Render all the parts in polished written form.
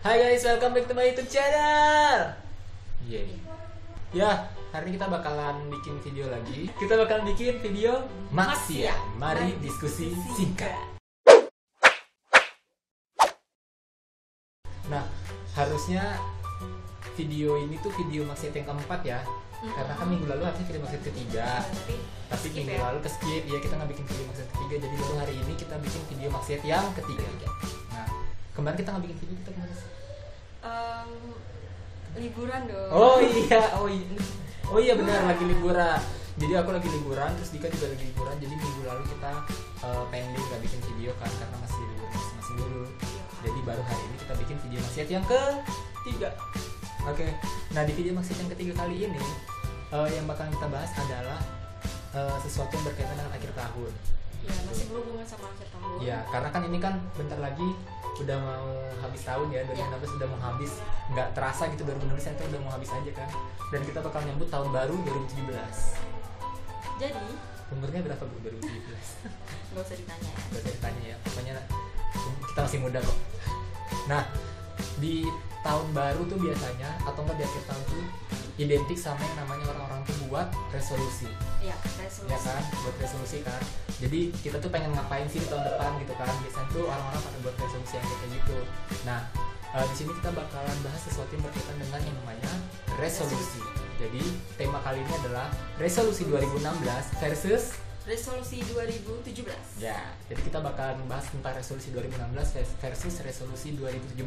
Hai guys, welcome back to my YouTube channel. Ya, hari ini kita bakalan bikin video lagi. Kita bakalan bikin video maksiat. Mari diskusi singkat. Nah, harusnya video ini tuh video maksiat yang keempat ya. Karena kan minggu lalu harusnya video maksiat ketiga. Tapi minggu lalu ke skip ya, kita nggak bikin video maksiat ketiga. Jadi baru hari ini kita bikin video maksiat yang ketiga. Nah, kemarin kita nggak bikin video, kita kemana sih? Liburan dong. Oh iya benar, lagi liburan. Jadi aku lagi liburan, terus Dika juga lagi liburan. Jadi minggu lalu kita pending nggak bikin video kan karena masih libur masing-masing dulu. Jadi baru hari ini kita bikin video maksiat yang ketiga. Oke. Nah, di video maksiat yang ketiga kali ini yang bakalan kita bahas adalah sesuatu yang berkaitan dengan akhir tahun. Ya, masih berhubungan sama akhir tahun. Ya, karena kan ini kan bentar lagi udah mau habis tahun ya, 2016 udah mau habis. Nggak terasa gitu 2016 itu udah mau habis aja kan. Dan kita bakal nyambut tahun baru 2017. Jadi, umurnya berapa Bu 2017? nggak usah ditanya ya. Nggak usah ditanya ya, pokoknya kita masih muda kok. Nah, di tahun baru tuh biasanya atau enggak di akhir tahun tuh identik sama yang namanya orang-orang tuh buat resolusi. Iya, resolusi. Ya kan, buat resolusi kan. Jadi kita tuh pengen ngapain sih di tahun depan gitu kan. Biasanya tuh orang-orang pada buat resolusi yang kayak gitu. Nah, di sini kita bakalan bahas sesuatu yang berkaitan dengan yang namanya resolusi. Jadi tema kali ini adalah resolusi 2016 versus resolusi 2017. ya. Jadi kita bakalan membahas tentang resolusi 2016 versus resolusi 2017.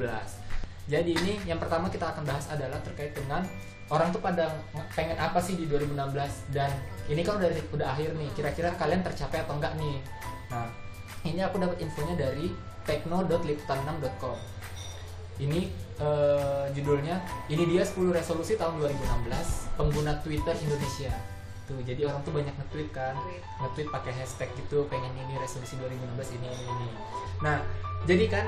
Jadi ini yang pertama kita akan bahas adalah terkait dengan orang tuh pada pengen apa sih di 2016, dan ini kan udah akhir nih. Kira-kira kalian tercapai atau enggak nih? Nah, ini aku dapat infonya dari tekno.liputan6.com. Ini judulnya, ini dia 10 resolusi tahun 2016 pengguna Twitter Indonesia. Tuh, jadi orang tuh banyak nge-tweet kan, nge-tweet pakai hashtag gitu, pengen ini resolusi 2016 ini. Nah, jadi kan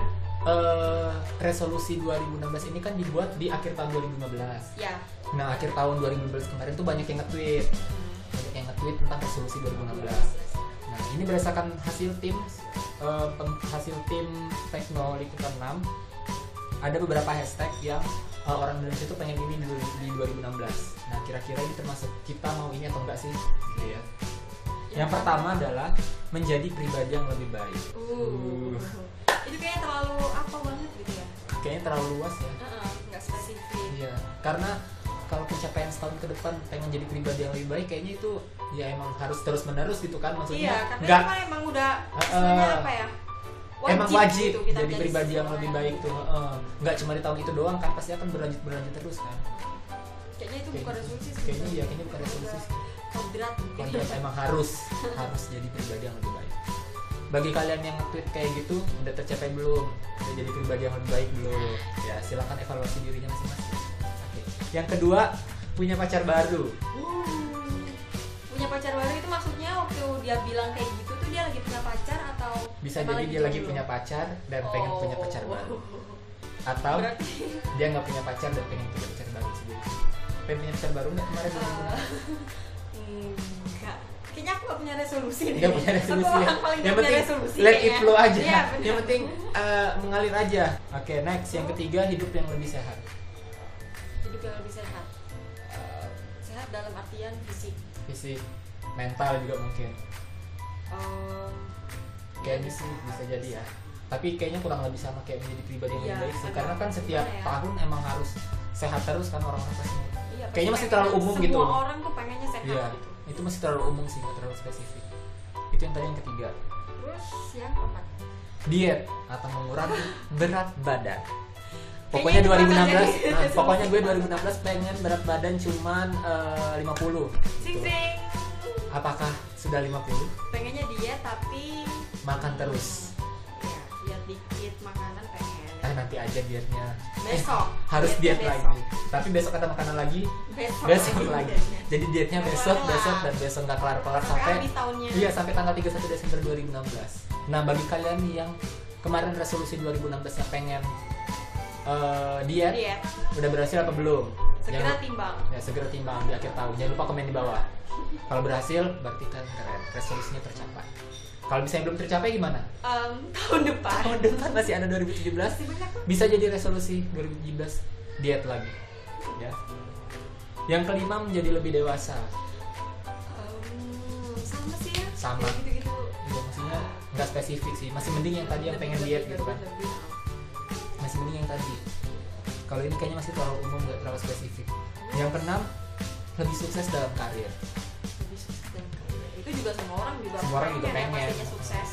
resolusi 2016 ini kan dibuat di akhir tahun 2015. Ya. Nah, akhir tahun 2015 kemarin tuh banyak yang nge-tweet. Banyak yang nge-tweet tentang resolusi 2016. Nah, ini berdasarkan hasil tim Tekno Liputan 6. Ada beberapa hashtag yang orang Indonesia tuh pengen ini di 2016. Nah, kira-kira ini termasuk kita mau ini atau enggak sih? Gitu ya. Yang pertama adalah menjadi pribadi yang lebih baik. Itu kayaknya terlalu apa banget gitu ya? Kayaknya terlalu luas ya. Nggak spesifik. Iya, karena kalau pencapaian setahun ke depan pengen jadi pribadi yang lebih baik, kayaknya itu ya emang harus terus menerus gitu kan, maksudnya. Iya, karena itu kan emang udah istilahnya apa ya? Emang wajib gitu, kita jadi pribadi yang lebih baik tuh. Nggak cuma di tahun itu doang kan, pasti akan berlanjut terus kan. Kayaknya itu bukan resolusi sih. Kayaknya bukan resolusi sih. Kodrat mungkin. Emang harus jadi pribadi yang lebih baik. Bagi kalian yang nge-tweet kayak gitu, udah tercapai belum? Udah jadi pribadi yang lebih baik belum? Ya, silakan evaluasi dirinya masing-masing. Oke. Yang kedua, punya pacar baru. Punya pacar baru itu maksudnya waktu dia bilang kayak gitu tuh dia lagi punya pacar atau bisa jadi dia lagi punya pacar dan pengen punya pacar baru. Atau berarti dia nggak punya pacar dan pengen punya pacar baru sendiri. Pengen punya pacar baru nggak kemarin? Enggak. Kayaknya aku gak punya resolusi. Gak punya resolusi. Aku orang paling yang punya penting resolusi. let it flow aja. Iya, yang penting mengalir aja. Oke, next. Yang ketiga, hidup yang lebih sehat. Hidup yang lebih sehat. Sehat dalam artian fisik, mental juga mungkin. Kayaknya sih bisa jadi ya. Tapi kayaknya kurang lebih sama kayak menjadi pribadi yang lebih baik sih. Karena kan setiap tahun emang harus sehat terus kan orang-orang pasti. Iya, kayaknya masih terlalu umum gitu. Semua orang tuh pengennya sehat gitu. Itu masih terlalu umum sih, nggak terlalu spesifik. Itu yang tadi yang ketiga. Terus yang keempat, diet atau mengurangi berat badan. Pokoknya 2016, pokoknya gue 2016 pengen berat badan cuman 50. Sing sing. Apakah sudah 50? Pengennya diet tapi makan terus. Ya, diet dikit makanan pengen. Nanti aja dietnya. Besok. Harus diet lagi. Tapi besok ada makanan lagi. Besok lagi. Jadi dietnya besok dan besok nggak kelar-kelar sampai tahunnya. Iya, sampai tanggal 31 Desember 2016. Nah, bagi kalian nih yang kemarin resolusi 2016 yang pengen diet, udah berhasil apa belum? Segera timbang. Ya, segera timbang di akhir tahun. Jangan lupa komen di bawah. Kalau berhasil, berarti kan keren, resolusinya tercapai. Kalau misalnya belum tercapai gimana? Tahun depan Tahun depan masih ada 2017. masih banyak kok. Bisa jadi resolusi 2017 diet lagi. Ya. Yang kelima, menjadi lebih dewasa. Sama sih ya. Sama. Kayak gitu-gitu. Ya, maksudnya nggak spesifik sih. Masih mending yang tadi yang pengen diet gitu kan. Masih mending yang tadi. Kalau ini kayaknya masih terlalu umum, nggak terlalu spesifik. Yang keenam, lebih sukses dalam karir. Lebih sukses dalam karir. Itu juga semua orang juga Semua orang juga ya, pengen. pastinya sukses.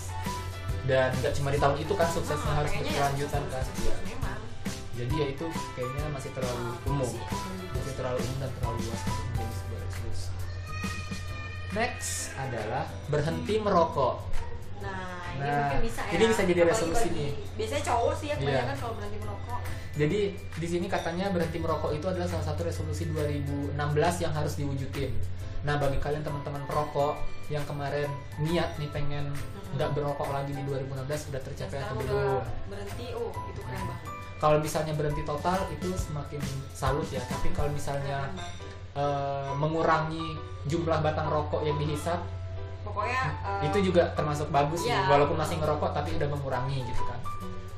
Dan nggak cuma di tahun itu kan suksesnya harus pengennya ya berkelanjutan kan. sukses, Ya. memang. Jadi ya itu kayaknya masih terlalu umum. Masih terlalu umum dan terlalu luas untuk menjadi sebuah resolusi. Next adalah berhenti merokok. Nah, ini Nah, mungkin bisa ya. ini bisa jadi Apalagi resolusi bagi- nih. Biasanya cowok sih ya kebanyakan Iya. kalau berhenti merokok. Jadi di sini katanya berhenti merokok itu adalah salah satu resolusi 2016 yang harus diwujudin. Nah, bagi kalian teman-teman perokok yang kemarin niat nih pengen nggak berokok lagi di 2016, udah tercapai atau Sekarang belum? udah berhenti, itu keren banget. Kalau misalnya berhenti total itu semakin salut ya. Tapi kalau misalnya Keren banget. mengurangi jumlah batang rokok yang dihisap, Pokoknya itu juga termasuk bagus sih. ya. Walaupun masih ngerokok tapi udah mengurangi gitu kan.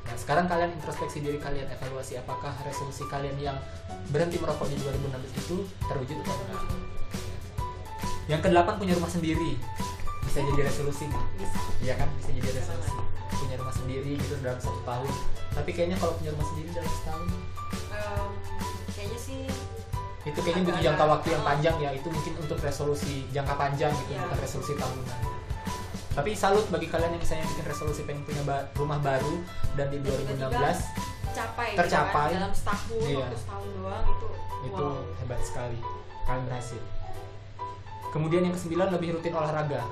Nah, sekarang kalian introspeksi diri kalian, evaluasi apakah resolusi kalian yang berhenti merokok di 2016 itu terwujud atau enggak. Yang kedelapan, punya rumah sendiri. Bisa jadi resolusi nggak? bisa. Iya kan, bisa jadi Bisa resolusi. Punya rumah sendiri gitu dalam 1 tahun. Tapi kayaknya kalau punya rumah sendiri dalam setahun Kayaknya sih itu kayaknya butuh Agak-agak. jangka waktu yang panjang ya. Itu mungkin untuk resolusi jangka panjang gitu, Iya. bukan resolusi tahunan. Tapi salut bagi kalian yang misalnya bikin resolusi pengen punya rumah baru dan di 2016 capai Tercapai. gitu kan, dalam setahun Iya. waktu setahun doang itu wow. hebat sekali, kalian berhasil. Kemudian yang ke-9, lebih rutin olahraga.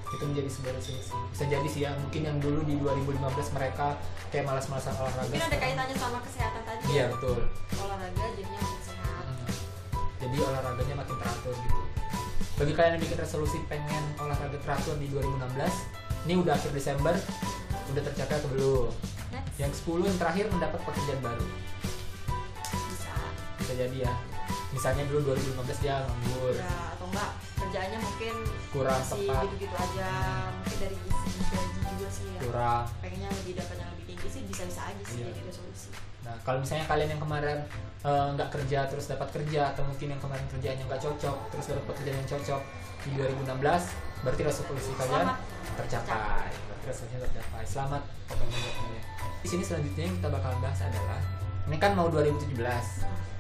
Itu menjadi sebuah resolusi. Bisa jadi sih ya, mungkin yang dulu di 2015 mereka kayak malas-malasan olahraga. Mungkin ada sekarang- kaitannya sama kesehatan tadi Iya, ya. betul. Olahraga jadinya makin sehat. Jadi olahraganya makin teratur gitu. Bagi kalian yang bikin resolusi pengen olahraga teratur di 2016, ini udah akhir Desember, udah tercapai atau belum? Next. Yang 10, yang terakhir, mendapat pekerjaan baru. Bisa Bisa jadi ya. Misalnya dulu 2015 dia nganggur, ya, atau enggak kerjaannya mungkin kurang masih tepat, gitu-gitu aja. Mungkin dari segi gaji juga sih ya. kurang. Pengennya lebih dapat yang lebih tinggi sih bisa-bisa aja sih Iya. jadi resolusi. Nah, kalau misalnya kalian yang kemarin nggak kerja terus dapat kerja, atau mungkin yang kemarin kerjaannya nggak cocok terus dapat pekerjaan yang cocok di 2016, berarti resolusi kalian Selamat. tercapai. Berarti resolusinya tercapai. Selamat pokoknya buat kalian. Di sini selanjutnya yang kita bakalan bahas adalah, ini kan mau 2017.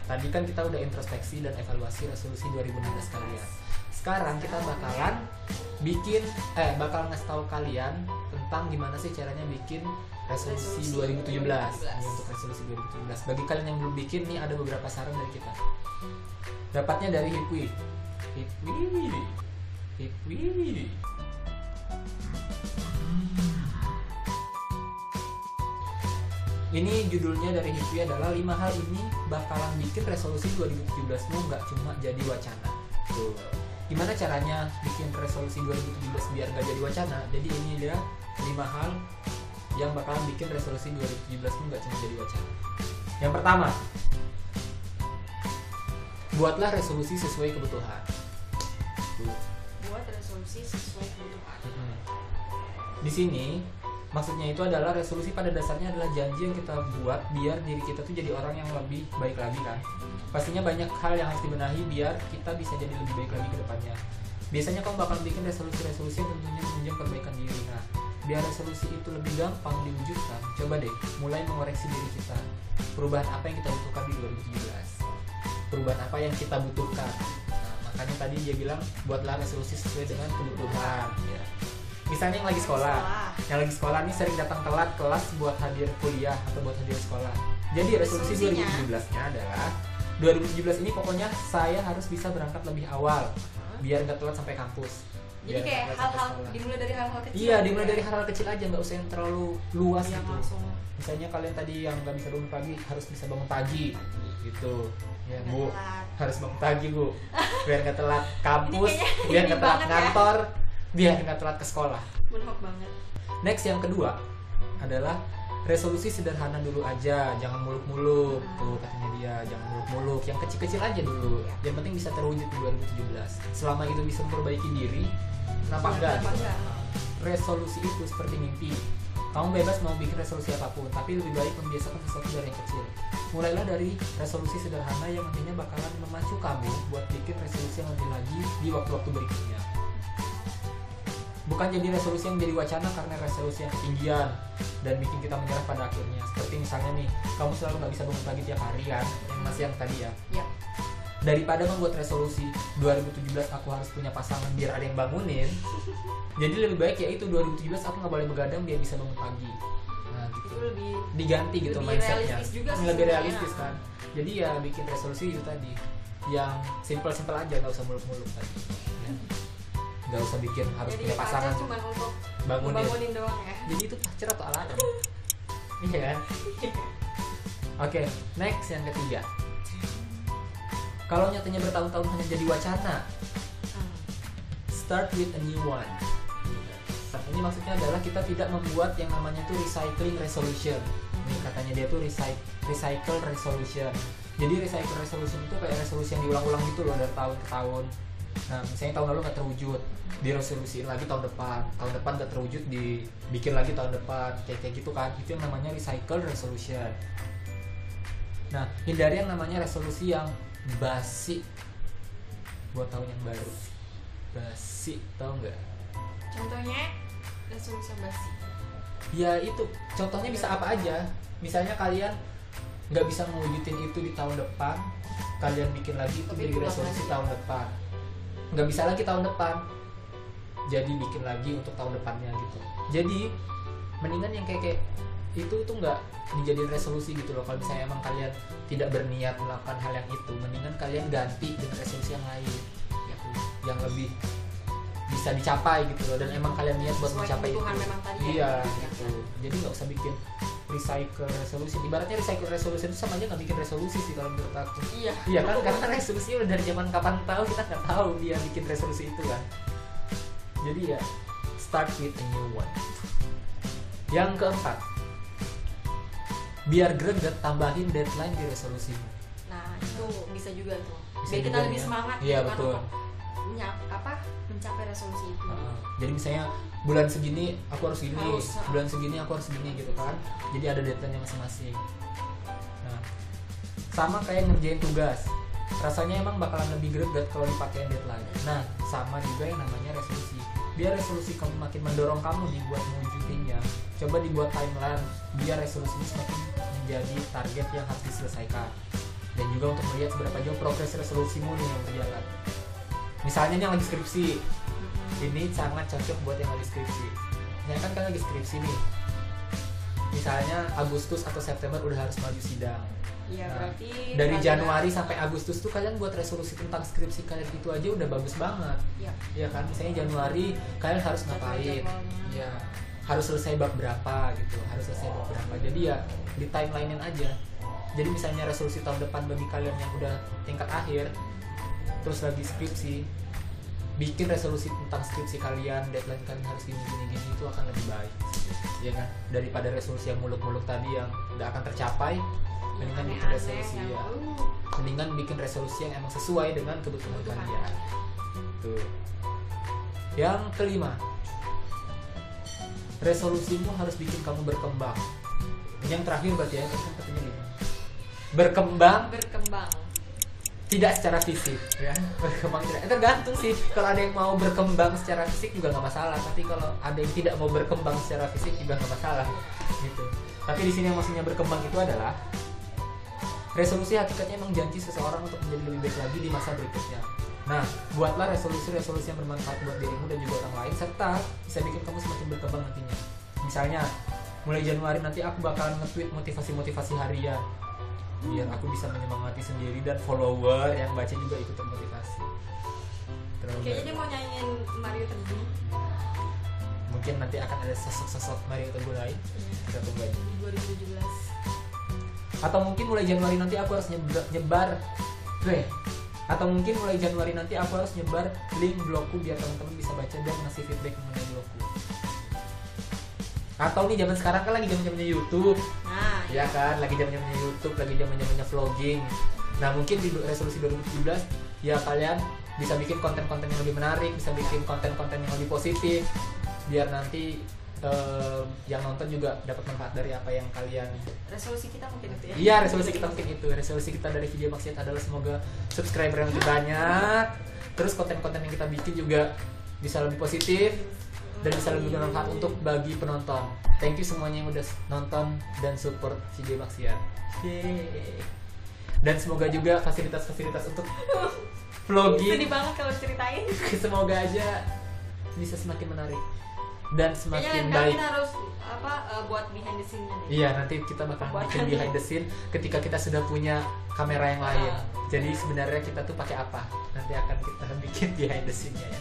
Tadi kan kita udah introspeksi dan evaluasi resolusi 2016 kalian. Sekarang kita bakalan bakal ngasih tahu kalian tentang gimana sih caranya bikin resolusi 2017. Ini untuk resolusi 2017. Bagi kalian yang belum bikin, nih ada beberapa saran dari kita. Dapatnya dari Hipwi. Ini judulnya dari Hipwi adalah 5 hal ini bakalan bikin resolusi 2017-mu nggak cuma jadi wacana. Tuh. Gimana caranya bikin resolusi 2017 biar nggak jadi wacana? Jadi ini dia 5 hal yang bakalan bikin resolusi 2017-mu nggak cuma jadi wacana. Yang pertama, buatlah resolusi sesuai kebutuhan. Tuh. Buat resolusi sesuai kebutuhan. Di sini maksudnya itu adalah resolusi pada dasarnya adalah janji yang kita buat biar diri kita tuh jadi orang yang lebih baik lagi kan. Pastinya banyak hal yang harus dibenahi biar kita bisa jadi lebih baik lagi ke depannya. Biasanya kamu bakal bikin resolusi-resolusi yang tentunya menunjang perbaikan diri. Nah, biar resolusi itu lebih gampang diwujudkan, coba deh mulai mengoreksi diri kita. Perubahan apa yang kita butuhkan di 2017? Perubahan apa yang kita butuhkan? Nah, makanya tadi dia bilang buatlah resolusi sesuai dengan kebutuhan. Ya. Misalnya yang lagi sekolah nih sering datang telat kelas buat hadir kuliah atau buat hadir sekolah. Jadi resolusi 2017-nya adalah 2017 ini pokoknya saya harus bisa berangkat lebih awal biar nggak telat sampai kampus. Jadi Biar kayak nggak telat sampai hal-hal sekolah. dimulai dari hal-hal kecil. Iya, dimulai dari hal-hal kecil aja, nggak usah yang terlalu luas yang gitu. langsung Misalnya kalian tadi yang nggak bisa bangun pagi harus bisa bangun pagi gitu. Ya, nggak Bu, telat. harus bangun pagi, Bu. Biar nggak telat kampus, Ini kayaknya biar ini nggak telat banget ya. kantor, biar nggak telat ke sekolah. menhok banget. Next yang kedua adalah resolusi sederhana dulu aja, jangan muluk-muluk tuh katanya dia, jangan muluk-muluk, yang kecil-kecil aja dulu, yang penting bisa terwujud di 2017. Selama itu bisa memperbaiki diri, kenapa enggak gitu. Resolusi itu seperti mimpi, kamu bebas mau bikin resolusi apapun, tapi lebih baik membiasakan sesuatu dari yang kecil. Mulailah dari resolusi sederhana yang nantinya bakalan memacu kamu buat bikin resolusi yang lebih lagi di waktu-waktu berikutnya. Bukan jadi resolusi yang jadi wacana karena resolusi yang ketinggian dan bikin kita menyerah pada akhirnya. Seperti misalnya nih, kamu selalu nggak bisa bangun pagi tiap hari kan, yang masih yang tadi ya. Yap. Daripada membuat resolusi 2017 aku harus punya pasangan biar ada yang bangunin, jadi lebih baik ya itu 2017 aku nggak boleh begadang biar bisa bangun pagi. Nah gitu. Itu lebih Diganti gitu lebih mindsetnya. realistis juga sih Lebih sebenarnya. realistis kan. Jadi ya bikin resolusi itu tadi, yang simple-simple aja, nggak usah muluk-muluk tadi. Ya. Nggak usah bikin harus jadi punya pasangan cuma untuk bangunin. doang ya. Jadi itu pacar atau alarm? Iya kan? Oke, next yang ketiga. Kalau nyatanya bertahun-tahun hanya jadi wacana, start with a new one. Ini maksudnya adalah kita tidak membuat yang namanya tuh recycling resolution. Ini katanya dia tuh recycle resolution. Jadi recycle resolution itu kayak resolusi yang diulang-ulang gitu loh dari tahun ke tahun. Nah, misalnya tahun lalu nggak terwujud, diresolusiin lagi tahun depan nggak terwujud, dibikin lagi tahun depan, kayak gitu kan. Itu yang namanya recycle resolution. Nah, hindari yang namanya resolusi yang basi buat tahun yang baru. Basi, tahu nggak? Contohnya resolusi basi. Ya itu, contohnya bisa apa aja. Misalnya kalian nggak bisa mewujudin itu di tahun depan, kalian bikin lagi itu Tapi jadi resolusi lagi. tahun depan. Nggak bisa lagi tahun depan, jadi bikin lagi untuk tahun depannya gitu. Jadi mendingan yang kayak itu tuh nggak dijadiin resolusi gitu loh. Kalau misalnya emang kalian tidak berniat melakukan hal yang itu, mendingan kalian ganti dengan resolusi yang lain gitu, yang lebih bisa dicapai gitu loh, dan emang kalian niat buat Sesuai mencapai itu. kebutuhan memang tadi ya, Iya gitu. gitu. Jadi nggak usah bikin recycle resolution. Ibaratnya recycle resolution itu sama aja nggak bikin resolusi sih kalau menurut aku. Iya. Iya kan, karena resolusi udah dari zaman kapan tahu, kita nggak tahu dia bikin resolusi itu kan. Jadi ya start with a new one. Yang keempat, biar greget tambahin deadline di resolusimu. Nah, itu bisa juga tuh. Bisa Biar kita juga lebih ya. semangat Iya, gitu kan betul. untuk mencapai resolusi itu. Jadi misalnya bulan segini aku harus gini, Harus. bulan segini aku harus gini gitu kan. Jadi ada deadline-nya masing-masing. Nah, sama kayak ngerjain tugas. Rasanya emang bakalan lebih greget kalau dipakai deadline. Nah, sama juga yang namanya resolusi. Biar resolusi kamu makin mendorong kamu nih buat mewujudinnya, coba dibuat timeline biar resolusinya semakin menjadi target yang harus diselesaikan. Dan juga untuk melihat seberapa jauh progres resolusimu nih yang berjalan. Misalnya nih yang lagi skripsi, ini sangat cocok buat yang lagi skripsi. Misalnya kan kalian lagi skripsi nih, misalnya Agustus atau September udah harus maju sidang. Iya, Nah, berarti dari ada- Januari sampai Agustus tuh kalian buat resolusi tentang skripsi kalian itu aja udah bagus banget. Iya. Ya kan, misalnya Januari kalian harus ngapain, ya harus selesai bab berapa gitu, harus selesai bab berapa. Jadi ya di timelinein aja. Jadi misalnya resolusi tahun depan bagi kalian yang udah tingkat akhir, terus lagi skripsi, bikin resolusi tentang skripsi kalian, deadline kalian harus gini itu akan lebih baik, ya kan, daripada resolusi yang muluk-muluk tadi yang nggak akan tercapai. Mendingan bikin resolusi ya, mendingan bikin resolusi yang emang sesuai dengan kebutuhan kalian. Tuh. Yang kelima, resolusimu harus bikin kamu berkembang. Yang terakhir berarti ya, kan katanya gitu. Berkembang tidak secara fisik, ya. Berkembang tidak. Tergantung sih. Kalau ada yang mau berkembang secara fisik juga nggak masalah. Tapi kalau ada yang tidak mau berkembang secara fisik juga nggak masalah, gitu. Tapi di sini yang maksudnya berkembang itu adalah resolusi hakikatnya emang janji seseorang untuk menjadi lebih baik lagi di masa berikutnya. Nah, buatlah resolusi-resolusi yang bermanfaat buat dirimu dan juga orang lain, serta bisa bikin kamu semakin berkembang nantinya. Misalnya, mulai Januari nanti aku bakalan nge-tweet motivasi-motivasi harian, biar aku bisa menyemangati sendiri dan follower yang baca juga ikut termotivasi. Kayaknya dia mau nyanyiin Mario Teguh. Mungkin nanti akan ada sosok-sosok Mario Teguh lain. Kita tunggu aja. Di 2017. Atau mungkin mulai Januari nanti aku harus nyebar link blogku biar teman-teman bisa baca dan ngasih feedback mengenai blogku. Atau nih zaman sekarang kan lagi zaman-zamannya YouTube. Nah, Ya kan, lagi zaman-zamannya YouTube, lagi zaman-zamannya vlogging. Nah, mungkin di resolusi 2017 ya kalian bisa bikin konten-konten yang lebih menarik, bisa bikin konten-konten yang lebih positif biar nanti yang nonton juga dapat manfaat dari apa yang kalian. resolusi kita mungkin itu ya. Iya, resolusi kita mungkin itu. Resolusi kita dari video maksiat adalah semoga subscriber yang lebih banyak. Terus konten-konten yang kita bikin juga bisa lebih positif dan bisa lebih bermanfaat untuk bagi penonton. Thank you semuanya yang udah nonton dan support video maksiat. Yeay. Dan semoga juga fasilitas-fasilitas untuk vlogging Sedih banget kalau ceritain. semoga aja bisa semakin menarik dan semakin Kayaknya baik. kita harus buat behind the scene-nya deh. Iya, nanti kita bakal Buat bikin nanti. behind the scene ketika kita sudah punya kamera yang lain. Jadi sebenarnya kita tuh pakai apa? Nanti akan kita bikin behind the scene-nya ya.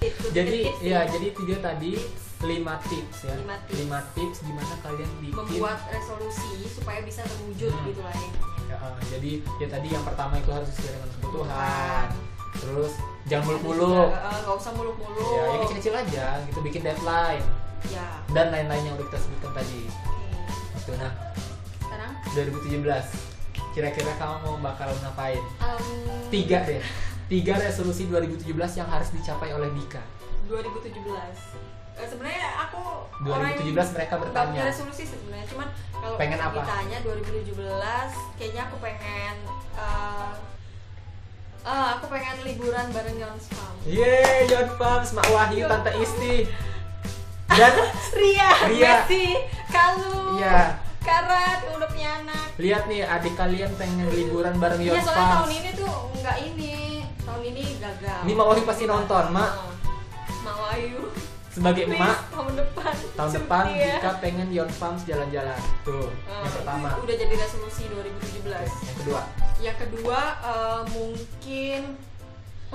Itu Jadi tips ya, jadi video tadi 5 tips ya. 5 tips. 5 tips gimana kalian bikin membuat resolusi supaya bisa terwujud gitu lah ya. ya, jadi ya tadi yang pertama itu harus sesuai dengan kebutuhan. Terus jangan muluk-muluk. Nggak usah muluk-muluk. Ya, yang kecil-kecil aja gitu, bikin deadline Ya. dan lain-lain yang udah kita sebutkan tadi. Oke. Itu nah, Sekarang 2017 kira-kira kamu mau bakal ngapain? em, 3 deh. 3 resolusi 2017 yang harus dicapai oleh Dika. 2017. Sebenarnya aku 2017 mereka nggak bertanya. punya resolusi sebenarnya, cuman kalau Pengen apa? ditanya 2017 kayaknya aku pengen aku pengen liburan bareng Yons Farm. Yeay, Yon Fams, Mak Wahyu, Tante Isti. Dan Ria, Ria. Messi, Kalu, Iya. Karat, yang udah punya anak. lihat nih adik kalian pengen liburan bareng Iya, Yon soalnya tahun Fams. ini tuh nggak ini, tahun ini gagal. Ini Mak Wahyu pasti nonton, Mak. Mak Wahyu. Sebagai Please, emak, tahun depan. tahun Cuti depan ya. Dika pengen Yon Fams jalan-jalan. Tuh, yang pertama. Itu udah jadi resolusi 2017. Oke, yang kedua. Yang kedua mungkin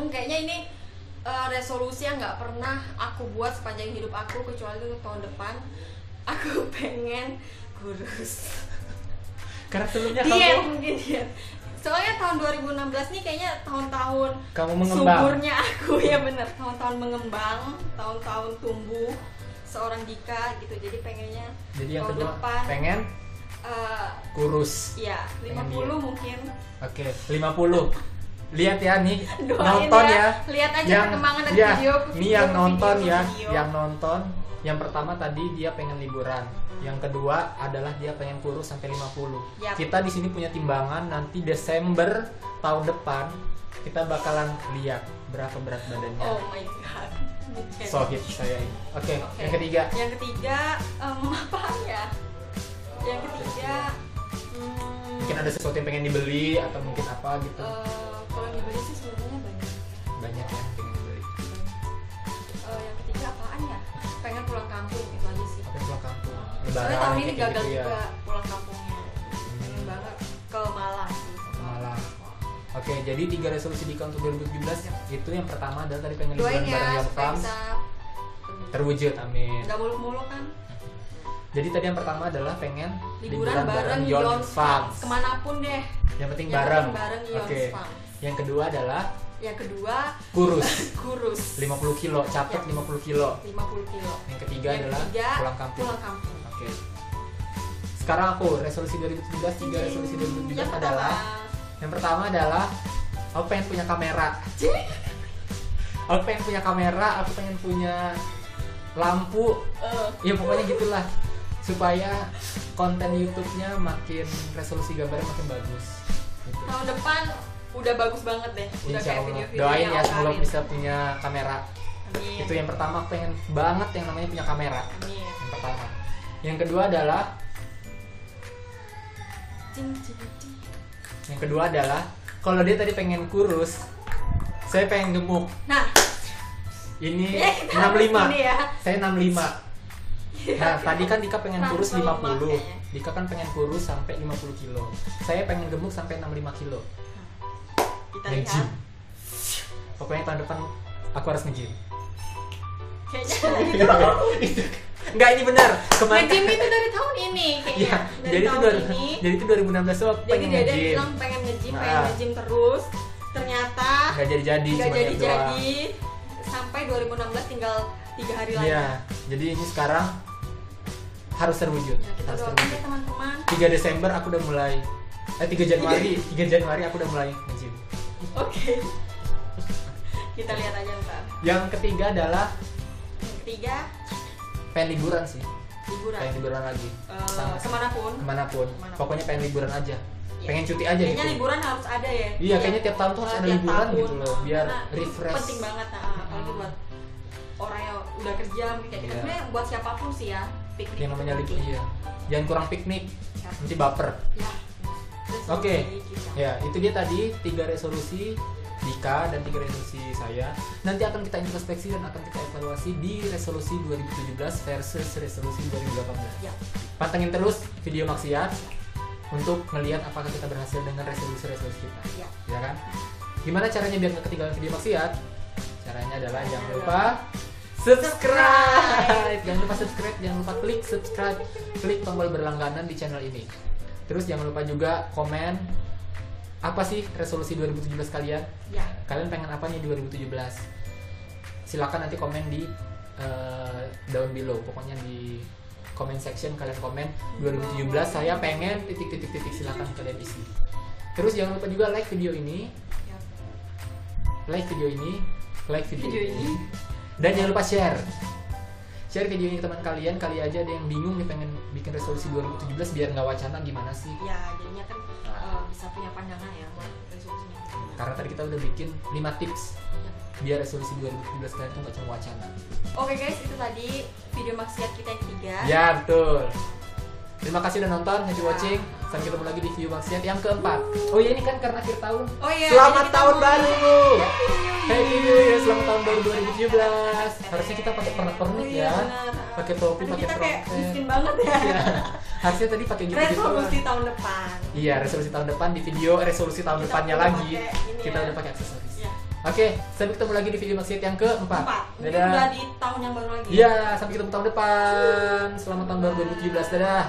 kayaknya ini resolusi yang nggak pernah aku buat sepanjang hidup aku kecuali itu tahun depan. Aku pengen kurus. Karena sebelumnya Diet kamu mungkin diet. Soalnya tahun 2016 nih kayaknya tahun-tahun kamu mengembang. suburnya aku ya bener, tahun-tahun mengembang, tahun-tahun tumbuh seorang Dika gitu. Jadi pengennya Jadi yang tahun kedua depan pengen kurus. ya pengen 50 diet. mungkin. Oke, 50. Lihat ya nih, Doain nonton ya. ya. Lihat aja Yang perkembangan dari ya, video ke ini video yang ke nonton video ke ya, video. yang nonton. Yang pertama tadi dia pengen liburan. Yang kedua adalah dia pengen kurus sampai 50. Yap. Kita di sini punya timbangan, nanti Desember tahun depan kita bakalan lihat berapa berat badannya. Oh my god. Sohib saya ini. Oke, Oke. yang ketiga. Yang ketiga apa ya? Yang ketiga Mungkin ada sesuatu yang pengen dibeli atau mungkin apa gitu. kalau dibeli sih sebenarnya banyak. Banyak ya yang pengen dibeli. Yang ketiga apaan ya? Pengen pulang kampung itu aja sih. Apa yang pulang kampung? Soalnya tahun ini kayak gagal gitu ya. juga pulang kampungnya. Pengen banget ke Malang sih. Malang. Oke, jadi 3 resolusi Dika untuk 2017 itu yang pertama adalah tadi pengen Doain liburan bareng ya Yon supaya Fams. bisa Terwujud, amin. nggak muluk-muluk kan. Jadi tadi yang pertama adalah pengen Liburan bareng Yon Fams. Kemanapun deh. Yang penting Yang bareng. penting bareng Yon Oke. Fams. Yang kedua adalah Yang kedua kurus. kurus 50 kilo, catat Ya. 50 kilo. 50 kilo. Yang ketiga Yang adalah ketiga, pulang kampung. pulang kampung. Oke. Sekarang aku resolusi 2017, 3 resolusi 2017 Yang adalah yang pertama adalah aku pengen punya kamera. Aku pengen punya kamera, aku pengen punya lampu. Ya pokoknya gitulah supaya konten YouTube-nya makin resolusi gambarnya makin bagus. Gitu. tahun depan udah bagus banget deh. Udah Insya kayak Allah. video-video Doain yang ya aku sebelum Karin. bisa punya kamera. Amin. Itu yang pertama, aku pengen banget yang namanya punya kamera. Amin. Yang pertama. Yang kedua adalah Cing, cing, cing. yang kedua adalah kalau dia tadi pengen kurus, saya pengen gemuk. Nah, Ini ya kita harus 65. gini ya. Saya 65. Nah, tadi kan Dika pengen kurus Transfer lemak 50. kayaknya. Dika kan pengen kurus sampai 50 kilo. Saya pengen gemuk sampai 65 kilo. Kita Nge-gym. lihat. Pokoknya tahun depan aku harus nge-gym. Kayaknya gitu. Enggak, ini benar. Kemarin Nge-gym itu dari tahun ini kayaknya. Iya, Dari jadi itu tahun ini. jadi itu 2016 tuh aku Jadi pengen dia nge-gym. bilang pengen nge-gym, Nah. pengen nge-gym terus. Ternyata Nggak jadi-jadi, nggak cuma niat jadi-jadi. Sampai 2016 tinggal 3 hari lagi. Iya, jadi ini sekarang harus terwujud. Ya, kita Harus doakan terwujud. ya teman-teman. 3 Desember aku udah mulai 3 Januari aku udah mulai nge-gym. Oke. Kita lihat aja ntar. Yang ketiga adalah Yang ketiga, pengen liburan sih. liburan. Pengen liburan lagi. Kemanapun. Kemanapun. Pokoknya pengen liburan aja. Iya. Pengen cuti aja Kayaknya gitu. liburan harus ada ya. Iya, kayaknya tiap tahun tuh harus ada Tiap liburan tahun, gitu loh, biar karena itu refresh. penting banget, apalagi buat orang yang udah kerja mungkin kayak gitu. Iya. Sebenarnya buat siapapun sih ya, piknik. Yang namanya itu libur, iya. Jangan kurang piknik, Ya. nanti baper. Ya. Oke. Kita. Ya, itu dia tadi 3 resolusi Dika dan 3 resolusi saya. Nanti akan kita introspeksi dan akan kita evaluasi di resolusi 2017 versus resolusi 2018. Ya. Pantengin terus video maksiat untuk melihat apakah kita berhasil dengan resolusi-resolusi kita. Ya. Ya kan? Gimana caranya biar nggak ketinggalan video maksiat? Caranya adalah jangan lupa subscribe. Jangan lupa subscribe, jangan lupa klik subscribe, klik tombol berlangganan di channel ini. Terus jangan lupa juga komen apa sih resolusi 2017 kalian? Ya. Kalian pengen apa nih 2017? Silakan nanti komen di down below. Pokoknya di comment section kalian komen 2017 saya pengen titik silakan kalian isi. Terus jangan lupa juga like video ini. Ya. Like video ini, like video Video ini. dan jangan lupa share video ini ke teman kalian. Kali aja ada yang bingung nih pengen bikin resolusi 2017 biar nggak wacana gimana sih. Ya, jadinya kan bisa punya pandangan ya buat resolusinya. Karena tadi kita udah bikin 5 tips biar resolusi 2017 kalian tuh nggak cuma wacana. Oke guys, itu tadi video maksiat kita yang ketiga. Ya betul. Terima kasih udah nonton, happy watching. Sampai ketemu lagi di video maksiat yang keempat. Oh iya, ini kan karena akhir tahun. Oh iya, Selamat jadi kita tahun mau- baru. Happy Happy New Year, selamat tahun baru 2017. Harusnya kita pakai pernak-pernik Oh iya, ya. benar. Pakai topi, Aduh, pakai kita kayak trompet. miskin banget ya. Iya. Harusnya tadi pakai gitu-gitu. Resolusi tahun depan. Iya, resolusi tahun depan di video resolusi tahun Kita depannya udah lagi. pakai ini Kita ya. udah pakai aksesoris. Ya. Oke, sampai ketemu lagi di video maksiat yang keempat. Mungkin Dadah. udah di tahun yang baru lagi. Iya, sampai ketemu tahun depan. Selamat tahun baru 2017. Dadah.